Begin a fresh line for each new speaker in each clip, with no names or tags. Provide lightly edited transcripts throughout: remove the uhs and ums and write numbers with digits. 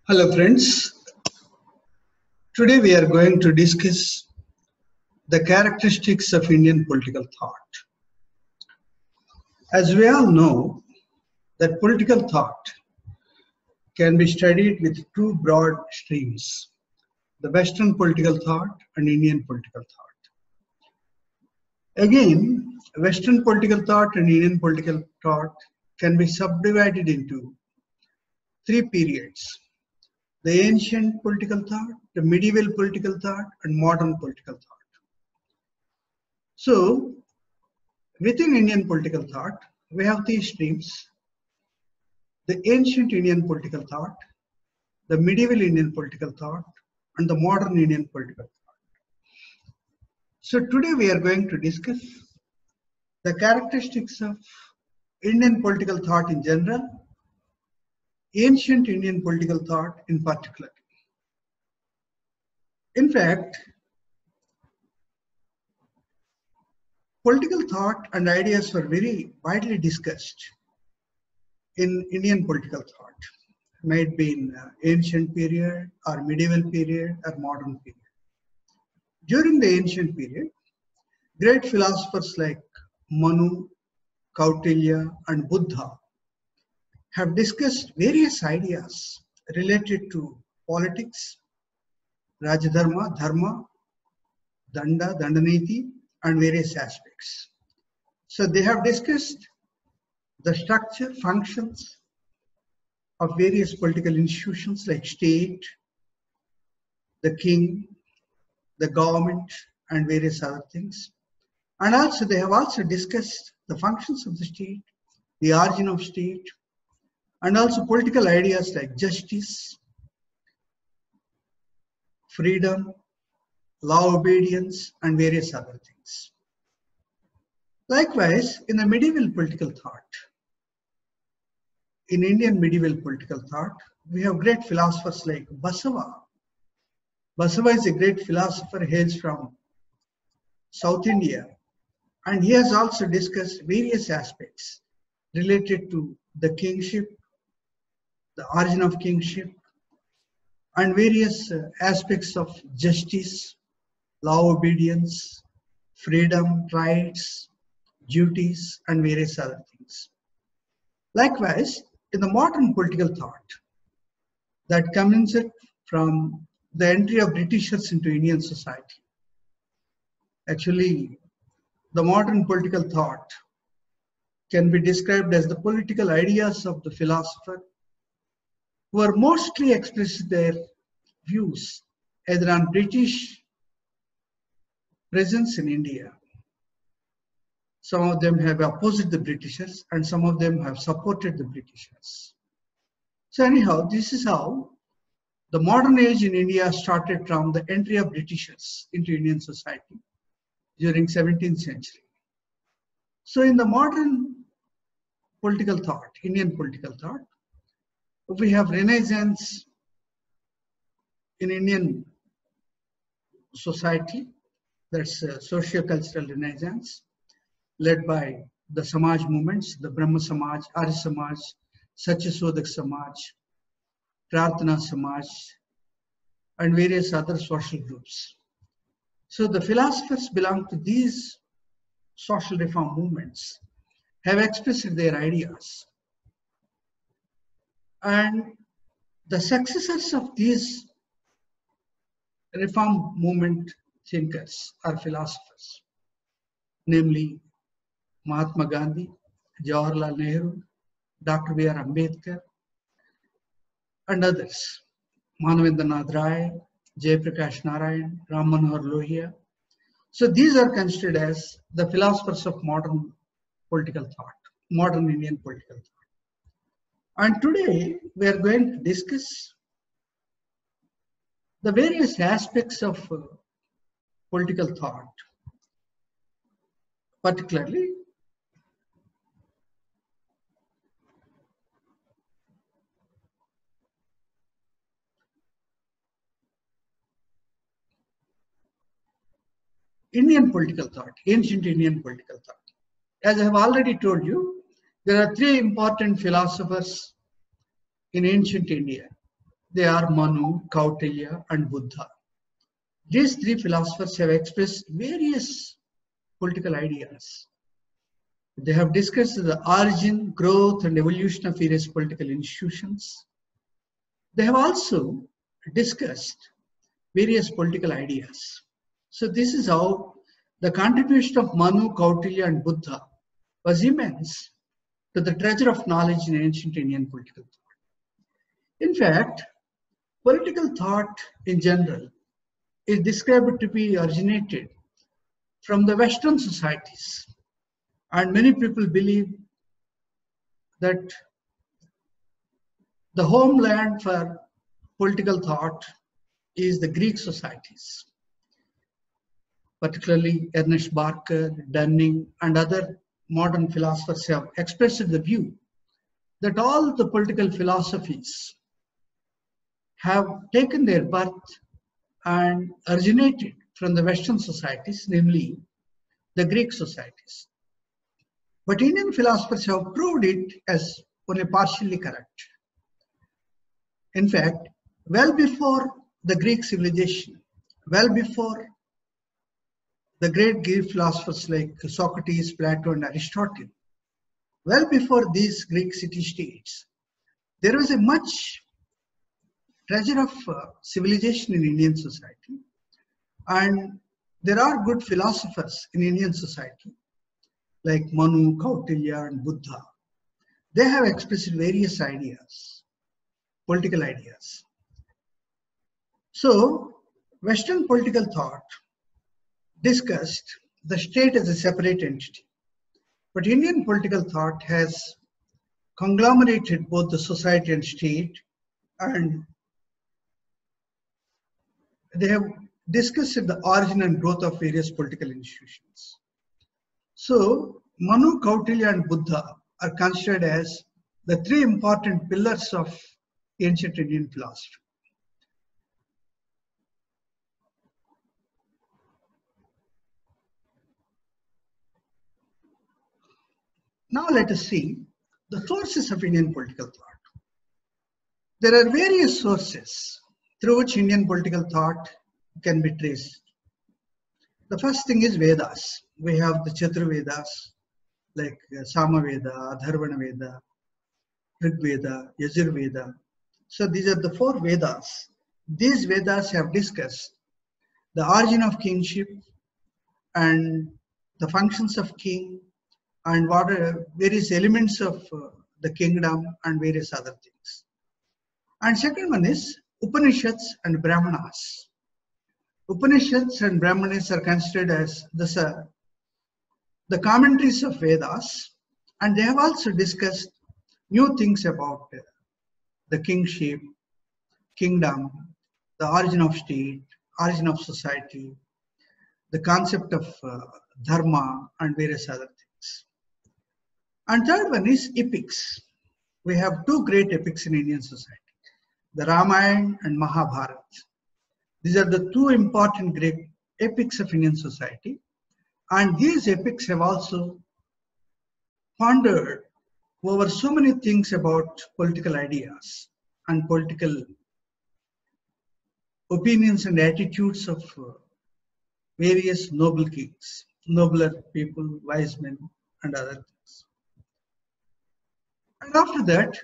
Hello friends, today we are going to discuss the characteristics of Indian political thought. As we all know that political thought can be studied with two broad streams, the Western political thought and Indian political thought. Again, Western political thought and Indian political thought can be subdivided into three periods: the ancient political thought, the medieval political thought, and modern political thought. So, within Indian political thought, we have these streams: the ancient Indian political thought, the medieval Indian political thought, and the modern Indian political thought. So, today we are going to discuss the characteristics of Indian political thought in general, ancient Indian political thought in particular. In fact, political thought and ideas were very widely discussed in Indian political thought, might be in ancient period or medieval period or modern period. During the ancient period, great philosophers like Manu, Kautilya, and Buddha have discussed various ideas related to politics, Rajadharma, Dharma, Danda, Dandaniti, and various aspects. So they have discussed the structure, functions of various political institutions like state, the king, the government, and various other things. And also they have also discussed the functions of the state, the origin of state, and also political ideas like justice, freedom, law obedience, and various other things. Likewise, in the medieval political thought, in Indian medieval political thought, we have great philosophers like Basava. Basava is a great philosopher, hails from South India, and he has also discussed various aspects related to the kingship, the origin of kingship, and various aspects of justice, law obedience, freedom, rights, duties, and various other things. Likewise, in the modern political thought that comes from the entry of Britishers into Indian society, actually, the modern political thought can be described as the political ideas of the philosopher who are mostly expressed their views either on British presence in India. Some of them have opposed the Britishers and some of them have supported the Britishers. So anyhow, this is how the modern age in India started from the entry of Britishers into Indian society during 17th century. So in the modern political thought, Indian political thought, we have Renaissance in Indian society, that's socio-cultural Renaissance, led by the Samaj movements, the Brahma Samaj, Arya Samaj, Satyasodhak Samaj, Prarthana Samaj, and various other social groups. So the philosophers belong to these social reform movements, have expressed their ideas. And the successors of these reform movement thinkers are philosophers, namely Mahatma Gandhi, Jawaharlal Nehru, Dr. B.R. Ambedkar, and others, Manavendranath Rai, Jayaprakash Narayan, Ram Manohar Lohia. So these are considered as the philosophers of modern political thought, modern Indian political thought. And today we are going to discuss the various aspects of political thought, particularly Indian political thought, ancient Indian political thought. As I have already told you, there are three important philosophers in ancient India. They are Manu, Kautilya, and Buddha. These three philosophers have expressed various political ideas. They have discussed the origin, growth, and evolution of various political institutions. They have also discussed various political ideas. So this is how the contribution of Manu, Kautilya, and Buddha was immense to the treasure of knowledge in ancient Indian political thought. In fact, political thought in general is described to be originated from the Western societies. And many people believe that the homeland for political thought is the Greek societies, particularly Ernest Barker, Dunning, and other modern philosophers have expressed the view that all the political philosophies have taken their birth and originated from the Western societies, namely the Greek societies. But Indian philosophers have proved it as only partially correct. In fact, well before the Greek civilization, well before the great Greek philosophers like Socrates, Plato, and Aristotle, well before these Greek city-states, there was a much treasure of civilization in Indian society. And there are good philosophers in Indian society, like Manu, Kautilya, and Buddha. They have expressed various ideas, political ideas. So, Western political thought discussed the state as a separate entity. But Indian political thought has conglomerated both the society and state, and they have discussed the origin and growth of various political institutions. So, Manu, Kautilya, and Buddha are considered as the three important pillars of ancient Indian philosophy. Now let us see the sources of Indian political thought. There are various sources through which Indian political thought can be traced. The first thing is Vedas. We have the Chaturvedas like Samaveda, Atharvana Veda, Rig Veda, Yajur Veda. So these are the four Vedas. These Vedas have discussed the origin of kingship and the functions of king and what are various elements of the kingdom and various other things. And second one is Upanishads and Brahmanas. Upanishads and Brahmanas are considered as the commentaries of Vedas, and they have also discussed new things about the kingship, kingdom, the origin of state, origin of society, the concept of dharma, and various other things. And third one is epics. We have two great epics in Indian society, the Ramayana and Mahabharata. These are the two important great epics of Indian society. And these epics have also pondered over so many things about political ideas and political opinions and attitudes of various noble kings, nobler people, wise men, and other things. And after that,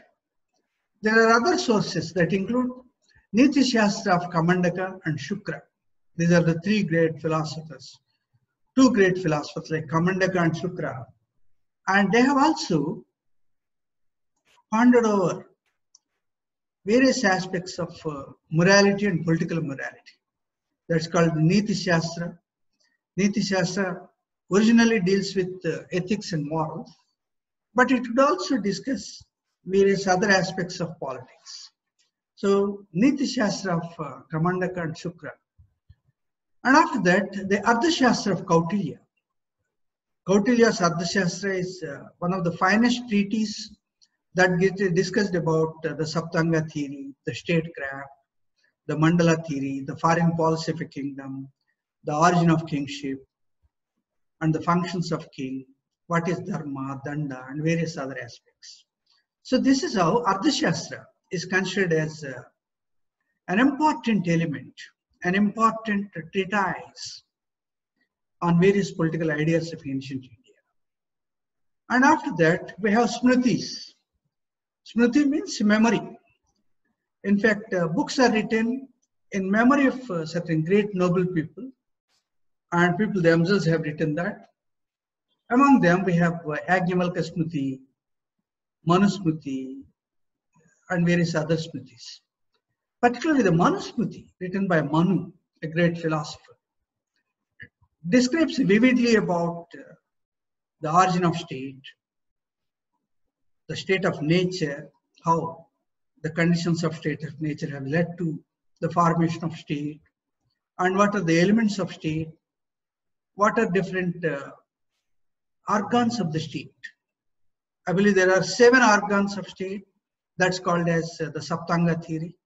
there are other sources that include Niti Shastra of Kamandaka and Shukra. These are the three great philosophers, two great philosophers like Kamandaka and Shukra. And they have also pondered over various aspects of morality and political morality. That's called Niti Shastra. Niti Shastra originally deals with ethics and morals, but it would also discuss various other aspects of politics. So, Niti Shastra of Kamandaka and Shukra. And after that, the Ardhashastra of Kautilya. Kautilya's Ardhashastra is one of the finest treatises that gets discussed about the Saptanga theory, the statecraft, the Mandala theory, the foreign policy of a kingdom, the origin of kingship, and the functions of king, what is dharma, danda, and various other aspects. So this is how Ardhashastra is considered as an important element, an important treatise on various political ideas of ancient India. And after that, we have Smritis. Smriti means memory. In fact, books are written in memory of certain great noble people, and people themselves have written that. Among them, we have Yajnavalkya Smriti, Manusmriti, and various other Smritis. Particularly the Manusmriti, written by Manu, a great philosopher, describes vividly about the origin of state, the state of nature, how the conditions of state of nature have led to the formation of state, and what are the elements of state, what are different organs of the state. I believe there are 7 organs of state. That's called as the Saptanga theory.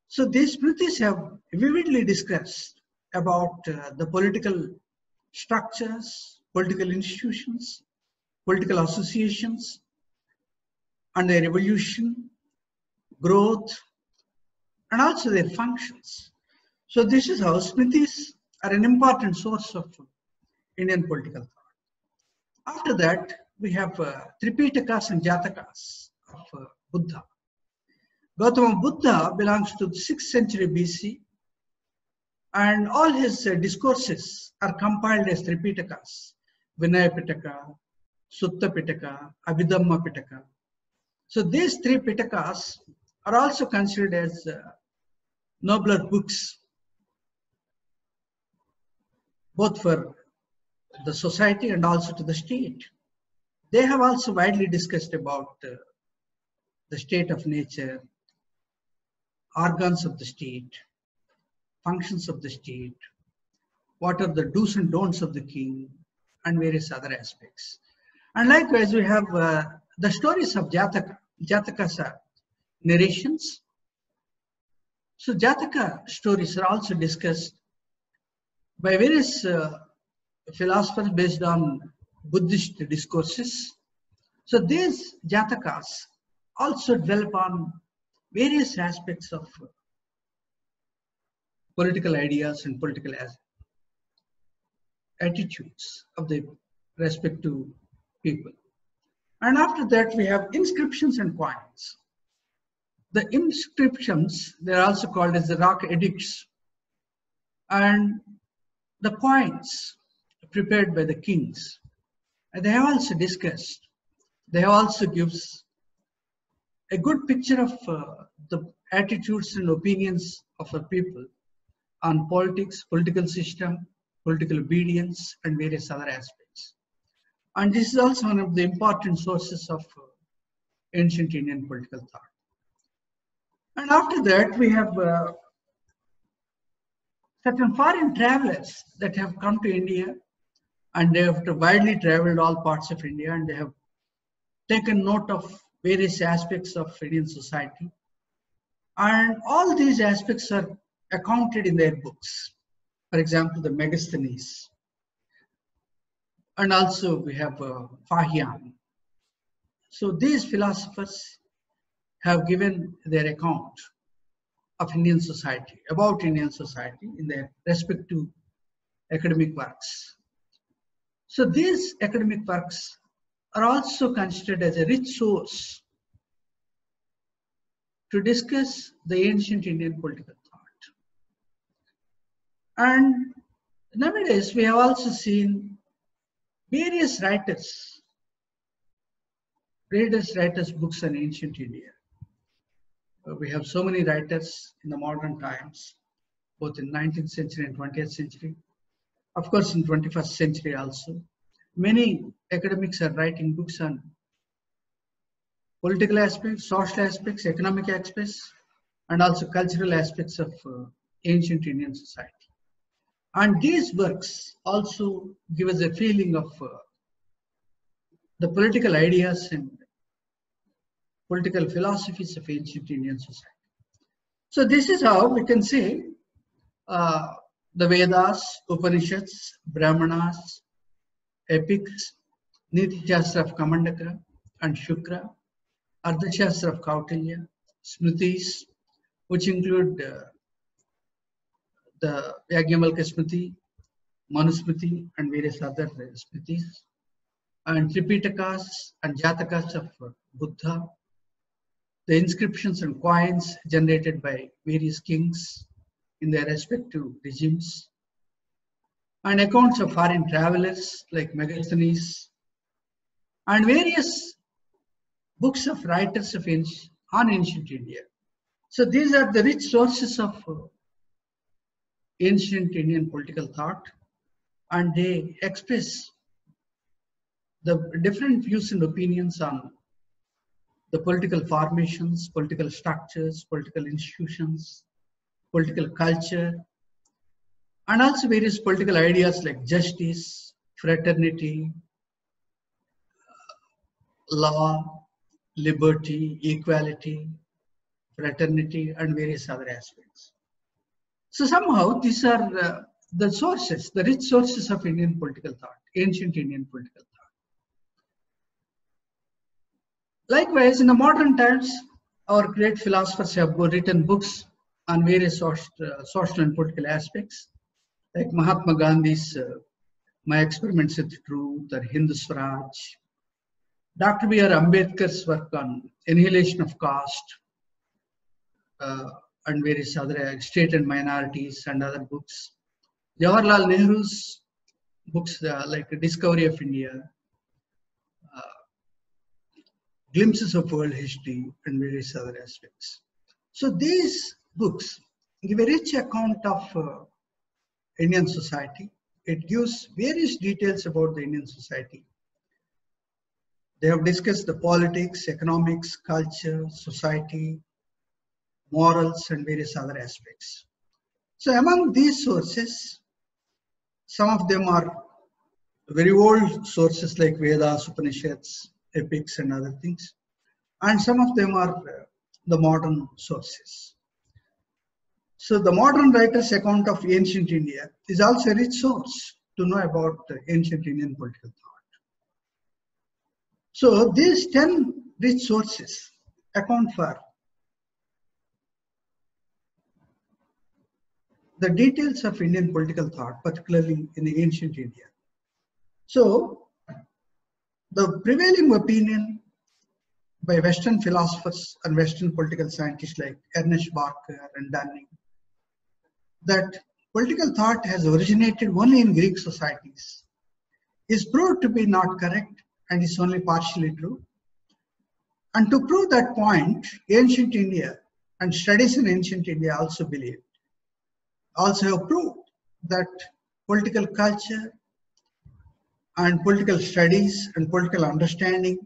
So these Smritis have vividly discussed about the political structures, political institutions, political associations, and their evolution, growth, and also their functions. So this is how Smritis are an important source of Indian political thought. After that, we have Tripitakas and Jatakas of Buddha. Gautama Buddha belongs to the 6th century BC, and all his discourses are compiled as Tripitakas: Vinaya Pitaka, Sutta Pitaka, Abhidhamma Pitaka. So these 3 Pitakas are also considered as nobler books, both for the society and also to the state. They have also widely discussed about the state of nature, organs of the state, functions of the state, what are the do's and don'ts of the king, and various other aspects. And likewise, we have the stories of Jataka. Jatakas are narrations. So Jataka stories are also discussed by various philosophers based on Buddhist discourses. So these Jatakas also develop on various aspects of political ideas and political attitudes of the respective people. And after that, we have inscriptions and coins. The inscriptions, they're also called as the rock edicts, and the coins prepared by the kings. And they have also discussed, they have also gives a good picture of the attitudes and opinions of the people on politics, political system, political obedience, and various other aspects. And this is also one of the important sources of ancient Indian political thought. And after that, we have certain foreign travelers that have come to India, and they have widely traveled all parts of India, and they have taken note of various aspects of Indian society. And all these aspects are accounted in their books. For example, the Megasthenes. And also we have Fahian. So these philosophers have given their account of Indian society, about Indian society in their respective academic works. So these academic works are also considered as a rich source to discuss the ancient Indian political thought. And nowadays, we have also seen various writers books on ancient India. We have so many writers in the modern times, both in 19th century and 20th century. Of course, in 21st century also. Many academics are writing books on political aspects, social aspects, economic aspects, and also cultural aspects of ancient Indian society. And these works also give us a feeling of the political ideas and political philosophies of ancient Indian society. So this is how we can say the Vedas, Upanishads, Brahmanas, epics, Niti Shastra of Kamandaka and Shukra, Ardhashastra of Kautilya, Smritis, which include the Yagyamalka Smriti, Manusmriti, and various other Smritis, and Tripitakas and Jatakas of Buddha, the inscriptions and coins generated by various kings in their respective regimes, and accounts of foreign travelers like Megasthenes, and various books of writers of on ancient India. So these are the rich sources of ancient Indian political thought, and they express the different views and opinions on the political formations, political structures, political institutions, political culture, and also various political ideas like justice, fraternity, law, liberty, equality, fraternity, and various other aspects. So somehow these are the sources, the rich sources of Indian political thought, ancient Indian political thought. Likewise, in the modern times, our great philosophers have written books on various social and political aspects, like Mahatma Gandhi's My Experiments with Truth or Hindu Swaraj, Dr. B.R. Ambedkar's work on annihilation of caste, and various other state and minorities and other books. Jawaharlal Nehru's books like Discovery of India, Glimpses of World History, and various other aspects. So these books give a rich account of Indian society. It gives various details about the Indian society. They have discussed the politics, economics, culture, society, morals, and various other aspects. So among these sources, some of them are very old sources like Vedas, Upanishads, epics, and other things. And some of them are the modern sources. So the modern writer's account of ancient India is also a rich source to know about ancient Indian political thought. So these 10 rich sources account for the details of Indian political thought, particularly in the ancient India. So the prevailing opinion by Western philosophers and Western political scientists like Ernest Barker and Dunning, that political thought has originated only in Greek societies, is proved to be not correct and is only partially true. And to prove that point, ancient India and studies in ancient India also have proved that political culture and political studies and political understanding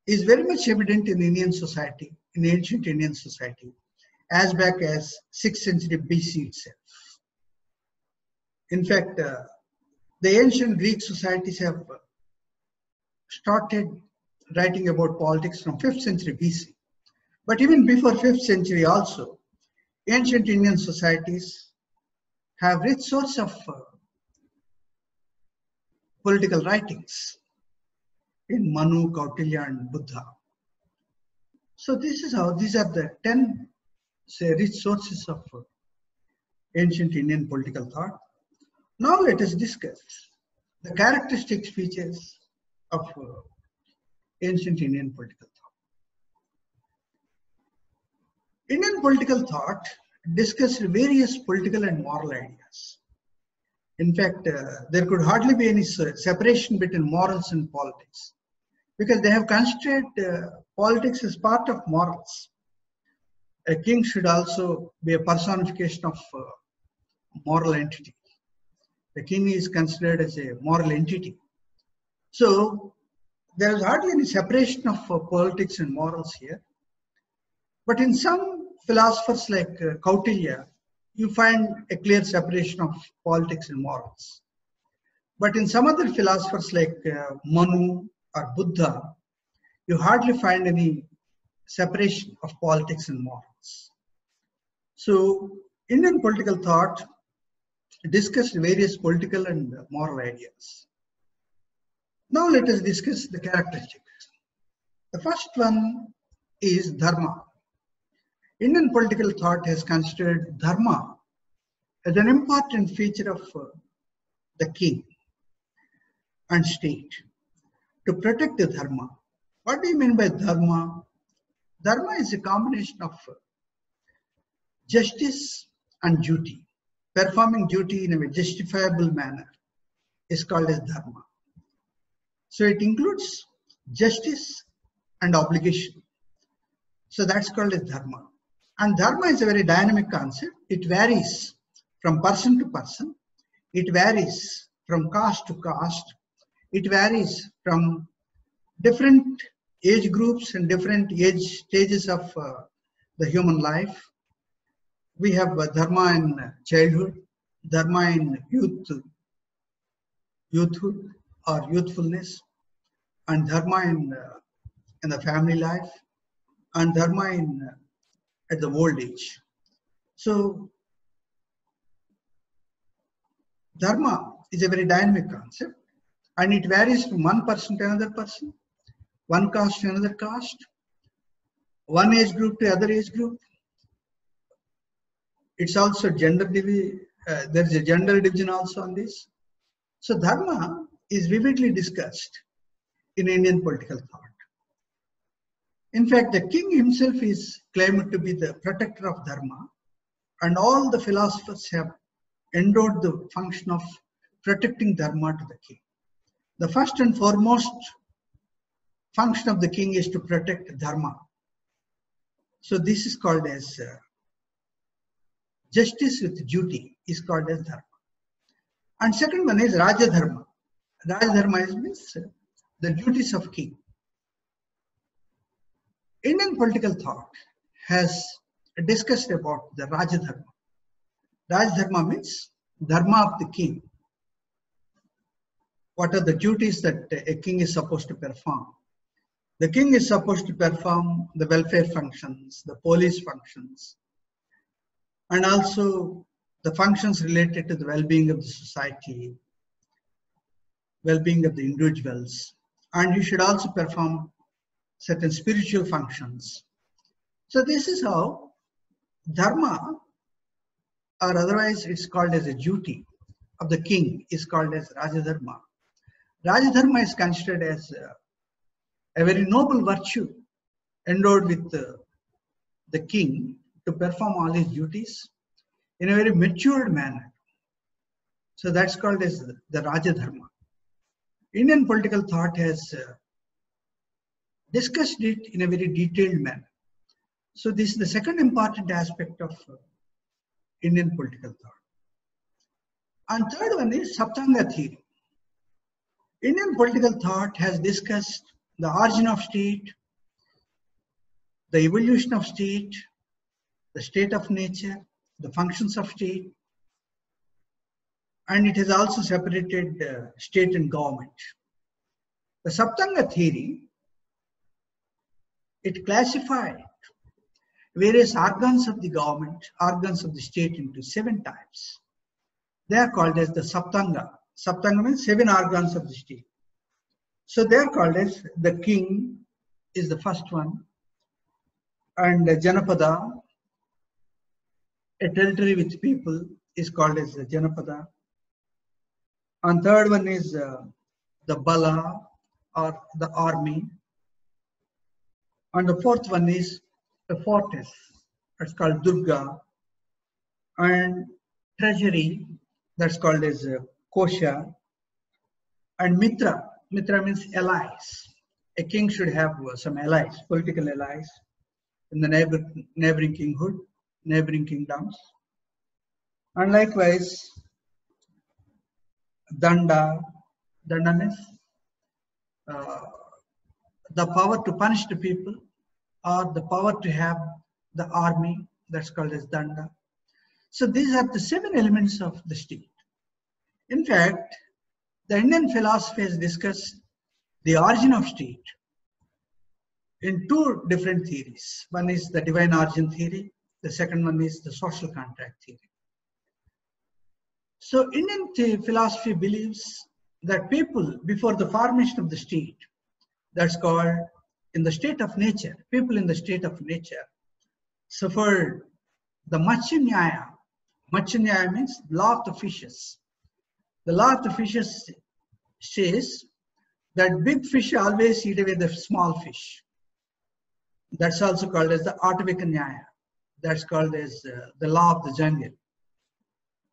is very much evident in Indian society, in ancient Indian society, as back as 6th century BC itself. In fact, the ancient Greek societies have started writing about politics from 5th century BC. But even before 5th century also, ancient Indian societies have rich source of political writings in Manu, Kautilya, and Buddha. So this is how these are the 10 rich sources of ancient Indian political thought. Now let us discuss the characteristic features of ancient Indian political thought. Indian political thought discussed various political and moral ideas. In fact, there could hardly be any separation between morals and politics, because they have considered politics as part of morals. A king should also be a personification of moral entity. The king is considered as a moral entity. So there is hardly any separation of politics and morals here. But in some philosophers like Kautilya, you find a clear separation of politics and morals. But in some other philosophers like Manu or Buddha, you hardly find any separation of politics and morals. So Indian political thought discussed various political and moral ideas. Now let us discuss the characteristics. The first one is dharma. Indian political thought has considered dharma as an important feature of the king and state to protect the dharma. What do you mean by dharma? Dharma is a combination of justice and duty. Performing duty in a justifiable manner is called as dharma. So it includes justice and obligation. So that's called as dharma. And dharma is a very dynamic concept. It varies from person to person. It varies from caste to caste. It varies from different age groups and different age stages of the human life. We have dharma in childhood, dharma in youthhood or youthfulness, and dharma in the family life, and dharma at the old age. So dharma is a very dynamic concept, and it varies from one person to another person, one caste to another caste, one age group to other age group. It's also there's a gender division also on this. So dharma is vividly discussed in Indian political thought. In fact, the king himself is claimed to be the protector of dharma, and all the philosophers have endowed the function of protecting dharma to the king. The first and foremost function of the king is to protect dharma. So this is called as justice with duty is called as dharma. And second one is Raja Dharma. Raja Dharma means the duties of king. Indian political thought has discussed about the Raja Dharma. Raja Dharma means dharma of the king. What are the duties that a king is supposed to perform? The king is supposed to perform the welfare functions, the police functions, and also the functions related to the well-being of the society, well-being of the individuals, and you should also perform certain spiritual functions. So this is how dharma, or otherwise it's called as a duty of the king, is called as Raja Dharma. Raja Dharma is considered as a very noble virtue endowed with the king to perform all his duties in a very matured manner. So that's called as the Raja Dharma. Indian political thought has discussed it in a very detailed manner. So this is the second important aspect of Indian political thought. And third one is Saptanga theory. Indian political thought has discussed the origin of state, the evolution of state, the state of nature, the functions of state, and it has also separated state and government. The Saptanga theory, it classified various organs of the government, organs of the state into 7 types. They are called as the Saptanga. Saptanga means 7 organs of the state. So they are called as the king is the first one, and Janapada, a territory with people, is called as the Janapada. And third one is the Bala or the army. And the fourth one is a fortress, that's called Durga. And treasury, that's called as Kosha. And Mitra, Mitra means allies. A king should have some allies, political allies in the neighboring kinghood, neighboring kingdoms. And likewise, Danda, Danda means the power to punish the people, or the power to have the army, that's called as Danda. So these are the 7 elements of the state. In fact, the Indian philosophy has discussed the origin of state in 2 different theories. One is the divine origin theory, the second one is the social contract theory. So Indian philosophy believes that people, before the formation of the state, that's called in the state of nature, people in the state of nature, suffered the Matsya Nyaya. Matsya Nyaya means law of the fishes. The law of the fishes says that big fish always eat away the small fish. That's also called as the Atavika Nyaya. That's called as the law of the jungle.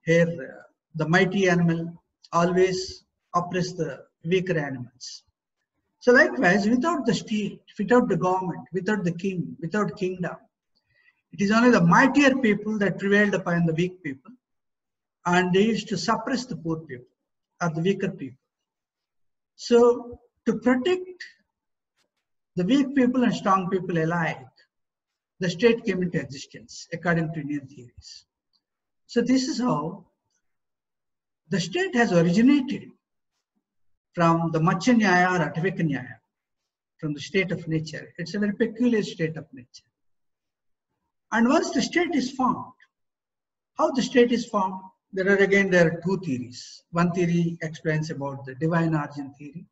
Here, the mighty animal always oppress the weaker animals. So likewise, without the state, without the government, without the king, without kingdom, it is only the mightier people that prevailed upon the weak people, and they used to suppress the poor people or the weaker people. So to protect the weak people and strong people alike, the state came into existence according to Indian theories. So this is how the state has originated from the Matsya Nyaya or Atavika Nyaya, from the state of nature. It's a very peculiar state of nature. And once the state is formed, how the state is formed, there are two theories. One theory explains about the divine origin theory,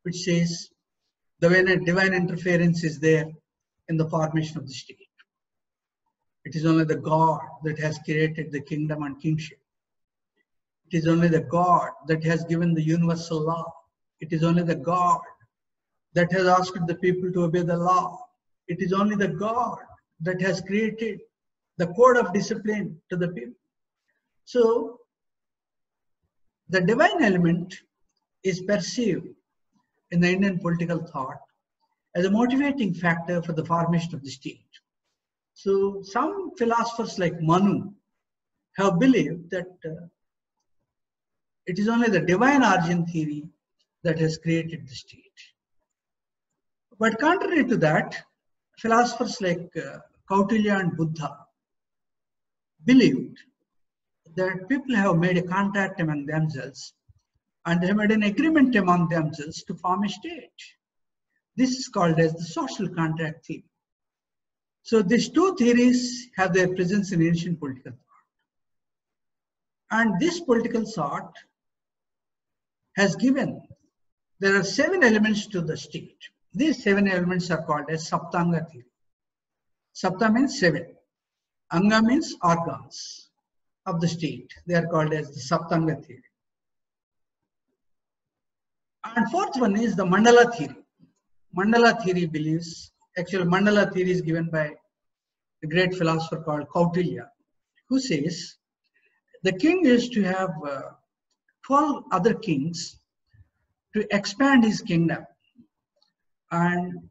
which says the divine interference is there in the formation of the state. It is only the God that has created the kingdom and kingship. It is only the God that has given the universal law. It is only the God that has asked the people to obey the law. It is only the God that has created the code of discipline to the people. So the divine element is perceived in the Indian political thought as a motivating factor for the formation of the state. So some philosophers like Manu have believed that it is only the divine origin theory that has created the state. But contrary to that, philosophers like Kautilya and Buddha believed that people have made a contract among themselves and they have made an agreement among themselves to form a state. This is called as the social contract theory. So these two theories have their presence in ancient political thought. And this political thought has given, there are 7 elements to the state. These 7 elements are called as Saptanga theory. Sapta means 7. Anga means organs of the state. They are called as the Saptanga theory. And fourth one is the Mandala theory. Mandala theory believes, actually Mandala theory is given by a great philosopher called Kautilya, who says the king is to have 12 other kings to expand his kingdom, and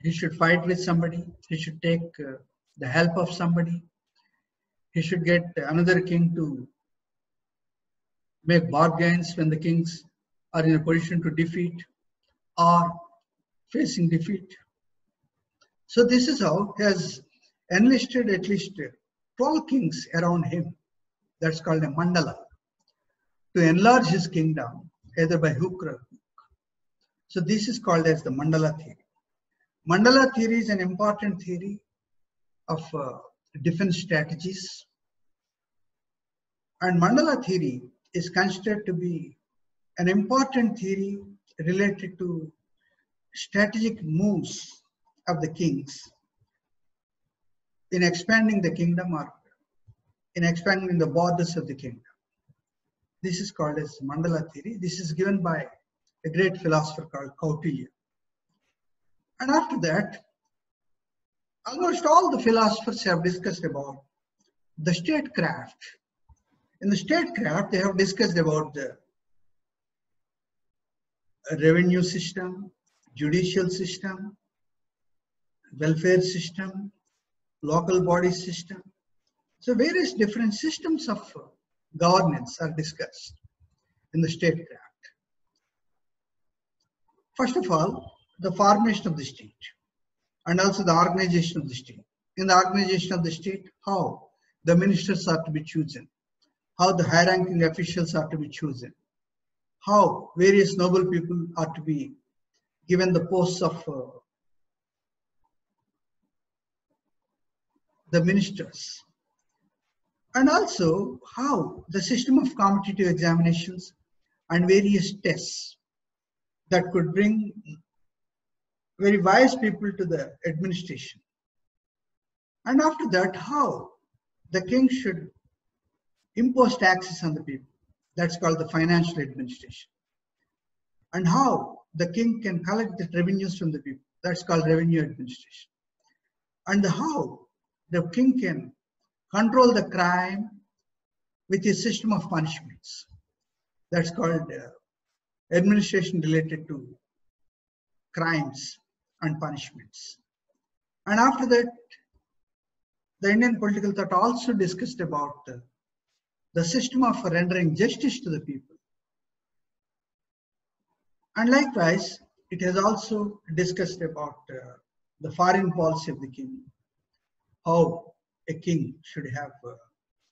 he should fight with somebody, he should take the help of somebody, he should get another king to make bargains when the kings are in a position to defeat or facing defeat. So this is how he has enlisted at least 12 kings around him. That's called a mandala, to enlarge his kingdom either by hook or crook. So this is called as the mandala theory. Mandala theory is an important theory of defense strategies. And mandala theory is considered to be an important theory related to strategic moves of the kings in expanding the kingdom or in expanding the borders of the kingdom. This is called as mandala theory. This is given by a great philosopher called Kautilya. And after that, almost all the philosophers have discussed about the statecraft. In the statecraft, they have discussed about the revenue system, judicial system, welfare system, local body system. So various different systems of governance are discussed in the statecraft. First of all, the formation of the state and also the organization of the state. In the organization of the state, how the ministers are to be chosen, how the high-ranking officials are to be chosen, how various noble people are to be given the posts of the ministers, and also how the system of competitive examinations and various tests that could bring very wise people to the administration. And after that, how the king should impose taxes on the people. That's called the financial administration. And how the king can collect the revenues from the people. That's called revenue administration. And how the king can control the crime with a system of punishments. That's called administration related to crimes and punishments. And after that, the Indian political thought also discussed about the system of rendering justice to the people. And likewise, it has also discussed about the foreign policy of the king, how a king should have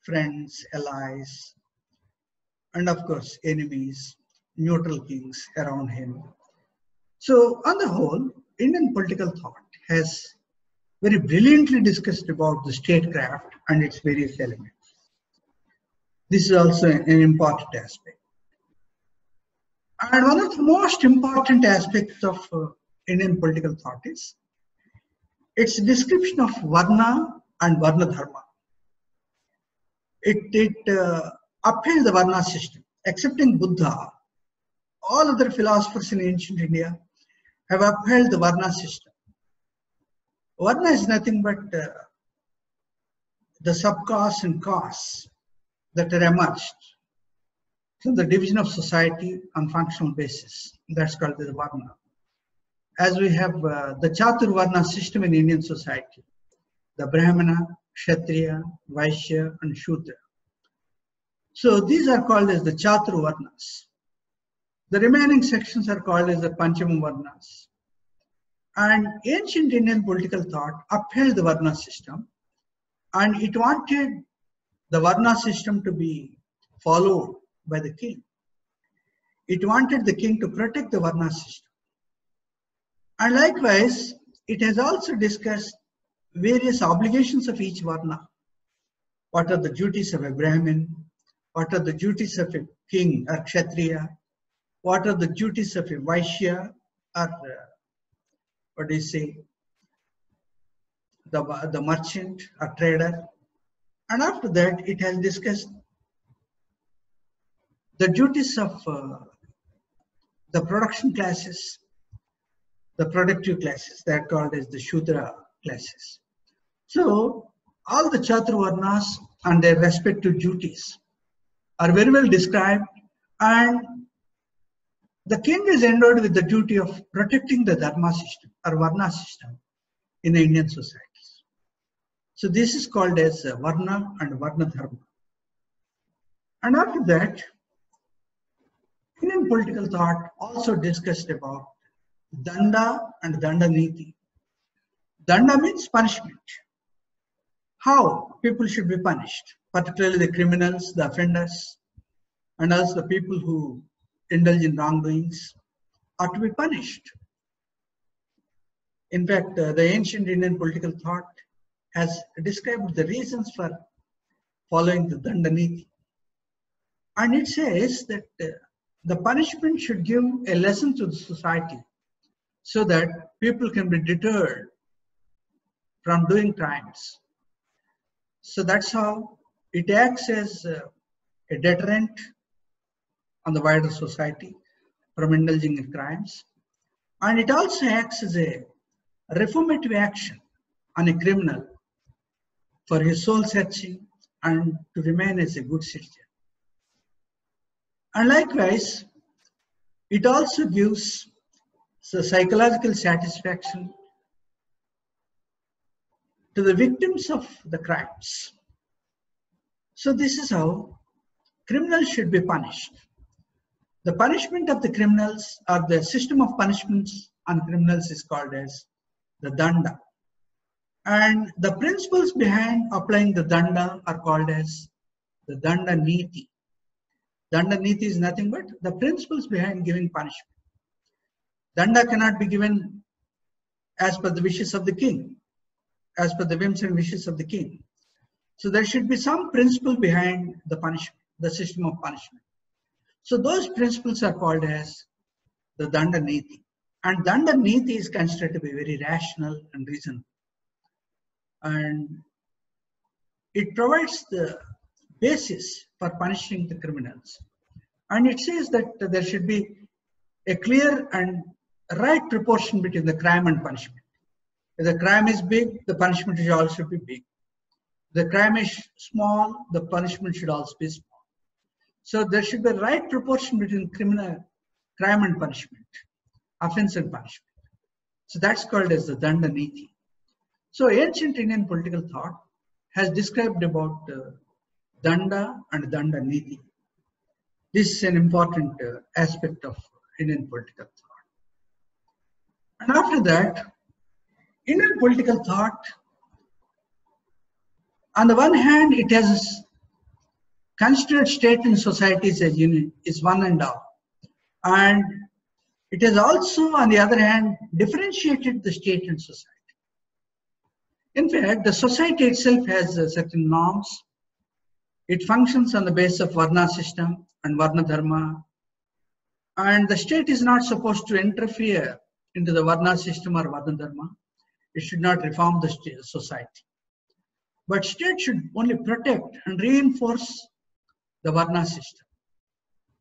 friends, allies, and of course, enemies, neutral kings around him. So on the whole, Indian political thought has very brilliantly discussed about the statecraft and its various elements. This is also an important aspect. And one of the most important aspects of Indian political thought is its description of Varna and Varna Dharma. It upheld the Varna system. Excepting Buddha, all other philosophers in ancient India have upheld the Varna system. Varna is nothing but the subcastes and castes that are emerged from the division of society on functional basis. That's called the Varna. As we have the Chatur Varna system in Indian society, the Brahmana, Kshatriya, Vaishya, and Shudra. So these are called as the Chatur Varnas. The remaining sections are called as the Panchama Varnas. And ancient Indian political thought upheld the Varna system, and it wanted the Varna system to be followed by the king. It wanted the king to protect the Varna system. And likewise, it has also discussed various obligations of each Varna. What are the duties of a Brahmin? What are the duties of a king or Kshatriya? What are the duties of a Vaishya or what do you say, the merchant or trader? And after that, it has discussed the duties of the production classes, the productive classes, that are called as the Shudra classes. So all the Chaturvarnas and their respective duties are very well described, and the king is endowed with the duty of protecting the Dharma system or Varna system in the Indian societies. So this is called as Varna and Varna Dharma. And after that, Indian political thought also discussed about Danda and Danda Niti. Danda means punishment. How people should be punished, particularly the criminals, the offenders, and also the people who indulge in wrongdoings are to be punished. In fact, the ancient Indian political thought has described the reasons for following the Danda Niti. And it says that the punishment should give a lesson to the society so that people can be deterred from doing crimes. So that's how it acts as a deterrent on the wider society from indulging in crimes. And it also acts as a reformative action on a criminal for his soul searching and to remain as a good citizen. And likewise, it also gives the psychological satisfaction to the victims of the crimes. So this is how criminals should be punished. The punishment of the criminals, or the system of punishments on criminals, is called as the Danda. And the principles behind applying the Danda are called as the Danda Niti. Danda Niti is nothing but the principles behind giving punishment. Danda cannot be given as per the wishes of the king, as per the whims and wishes of the king. So there should be some principle behind the punishment, the system of punishment. So those principles are called as the Danda Niti. And Danda Niti is considered to be very rational and reasonable. And it provides the basis for punishing the criminals. And it says that there should be a clear and right proportion between the crime and punishment. If the crime is big, the punishment should also be big. If the crime is small, the punishment should also be small. So there should be a right proportion between crime and punishment, offense and punishment. So that's called as the Danda Niti. So ancient Indian political thought has described about Danda and Danda Niti. This is an important aspect of Indian political thought. And after that, Indian political thought, on the one hand, it has considered state and society as a unit, is one and all. And it has also, on the other hand, differentiated the state and society. In fact, the society itself has certain norms. It functions on the basis of Varna system and Varna Dharma. And the state is not supposed to interfere into the Varna system or Varna Dharma. It should not reform the society. But state should only protect and reinforce the Varna system.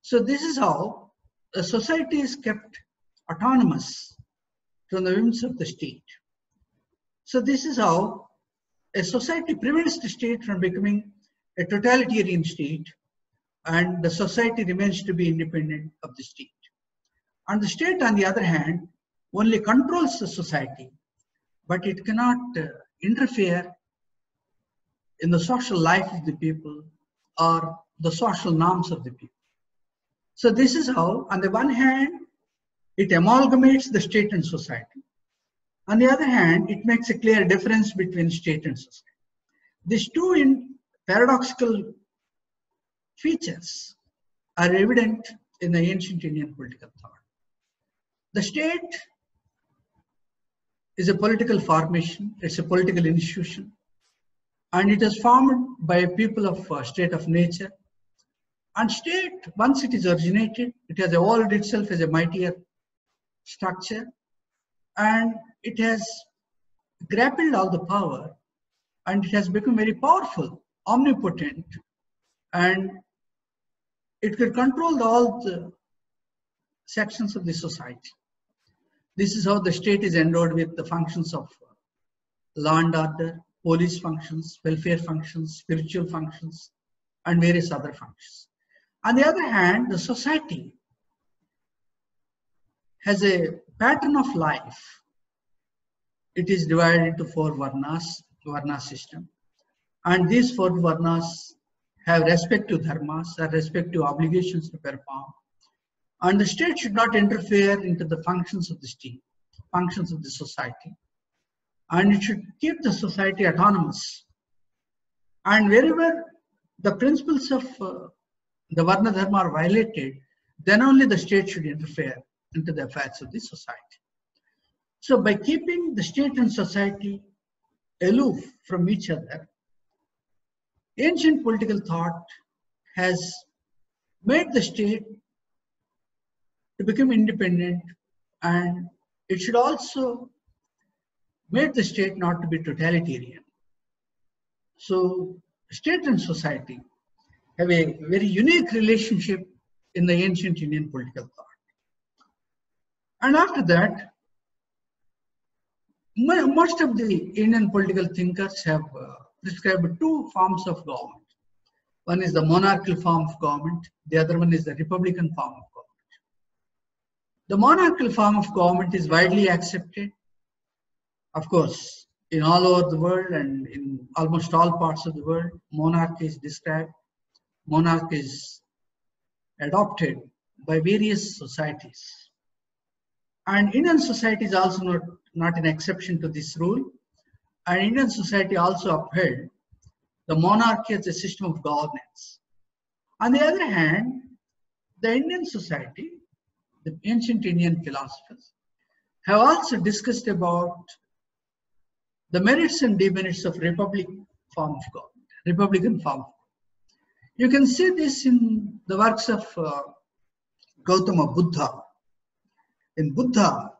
So this is how the society is kept autonomous from the whims of the state. So this is how a society prevents the state from becoming a totalitarian state, and the society remains to be independent of the state. And the state, on the other hand, only controls the society, but it cannot interfere in the social life of the people or the social norms of the people. So this is how, on the one hand, it amalgamates the state and society. On the other hand, it makes a clear difference between state and society. These two paradoxical features are evident in the ancient Indian political thought. The state is a political formation, it's a political institution, and it is formed by a people of state of nature. And state, once it is originated, it has evolved itself as a mightier structure, and it has grappled all the power, and it has become very powerful, omnipotent, and it could control all the sections of the society. This is how the state is endowed with the functions of law and order, police functions, welfare functions, spiritual functions, and various other functions. On the other hand, the society has a pattern of life. It is divided into 4 varnas, varna system. And these 4 varnas have respective dharmas, or respective obligations to perform. And the state should not interfere into the functions of the state, functions of the society. And it should keep the society autonomous. And wherever the principles of the Varna Dharma are violated, then only the state should interfere into the affairs of the society. So by keeping the state and society aloof from each other, ancient political thought has made the state to become independent, and it should also make the state not to be totalitarian. So state and society have a very unique relationship in the ancient Indian political thought. And after that, most of the Indian political thinkers have prescribed 2 forms of government. One is the monarchical form of government, the other one is the republican form of government. The monarchical form of government is widely accepted, of course, in all over the world and in almost all parts of the world. Monarchy is described, monarchy is adopted by various societies. And Indian society is also not an exception to this rule. And Indian society also upheld the monarchy as a system of governance. On the other hand, the Indian society, the ancient Indian philosophers, have also discussed about the merits and demerits of republican form of government. You can see this in the works of Gautama Buddha. In Buddha,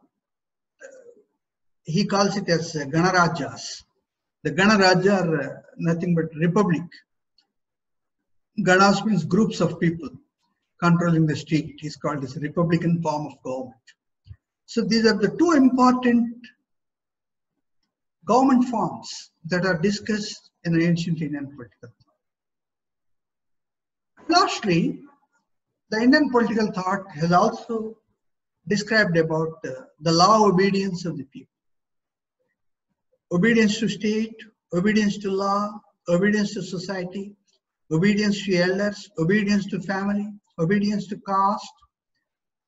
he calls it as Ganarajas. The Ganaraja are nothing but republic. Ganas means groups of people controlling the state. Is called as a republican form of government. So these are the two important government forms that are discussed in the ancient Indian political thought. Lastly, the Indian political thought has also described about the law of obedience of the people. Obedience to state, obedience to law, obedience to society, obedience to elders, obedience to family, obedience to caste.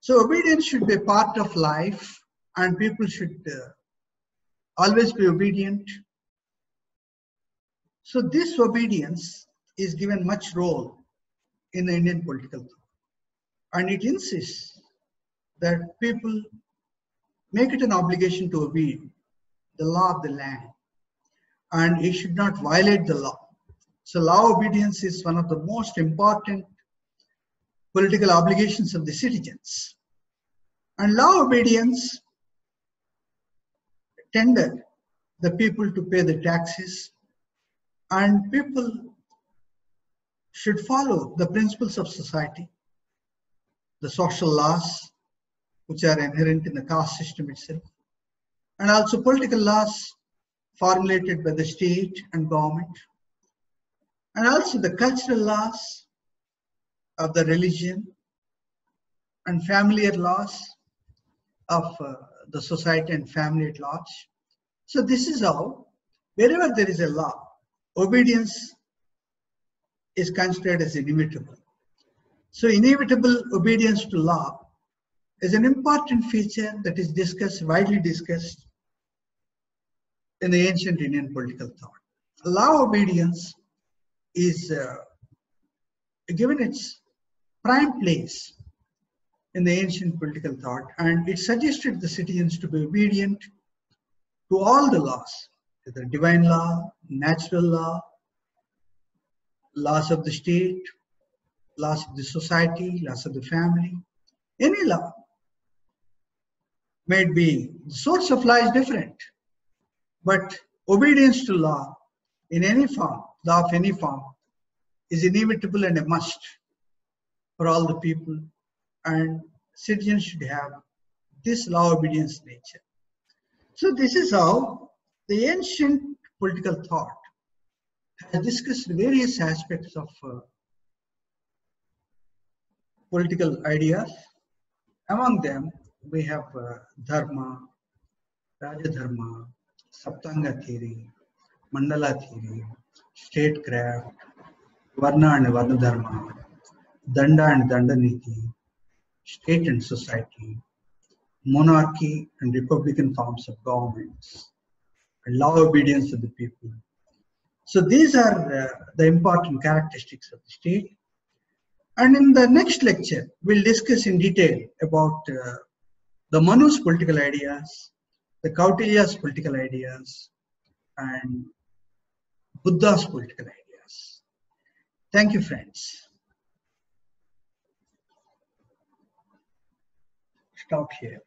So obedience should be a part of life, and people should always be obedient. So this obedience is given much role in the Indian political thought, and it insists that people make it an obligation to obey the law of the land, and it should not violate the law. So law obedience is one of the most important political obligations of the citizens. And law obedience tended the people to pay the taxes, and people should follow the principles of society, the social laws which are inherent in the caste system itself, and also political laws formulated by the state and government, and also the cultural laws of the religion and familiar laws of the society and family at large. So this is how, wherever there is a law, obedience is considered as inevitable. So inevitable obedience to law is an important feature that is discussed, widely discussed in the ancient Indian political thought. Law obedience is given its prime place in the ancient political thought, and it suggested the citizens to be obedient to all the laws, whether divine law, natural law, laws of the state, laws of the society, laws of the family. Any law may be, the source of law is different, but obedience to law in any form, law of any form, is inevitable and a must for all the people, and citizens should have this law obedience nature. So this is how the ancient political thought has discussed various aspects of political ideas. Among them, we have dharma, Rajadharma, Saptanga theory, Mandala theory, statecraft, Varna and Varna Dharma, Danda and Dandaniti, state and society, monarchy and republican forms of governments, and law obedience of the people. So these are the important characteristics of the state. And in the next lecture, we'll discuss in detail about the Manu's political ideas, the Kautilya's political ideas, and Buddha's political ideas. Thank you, friends. Stop here.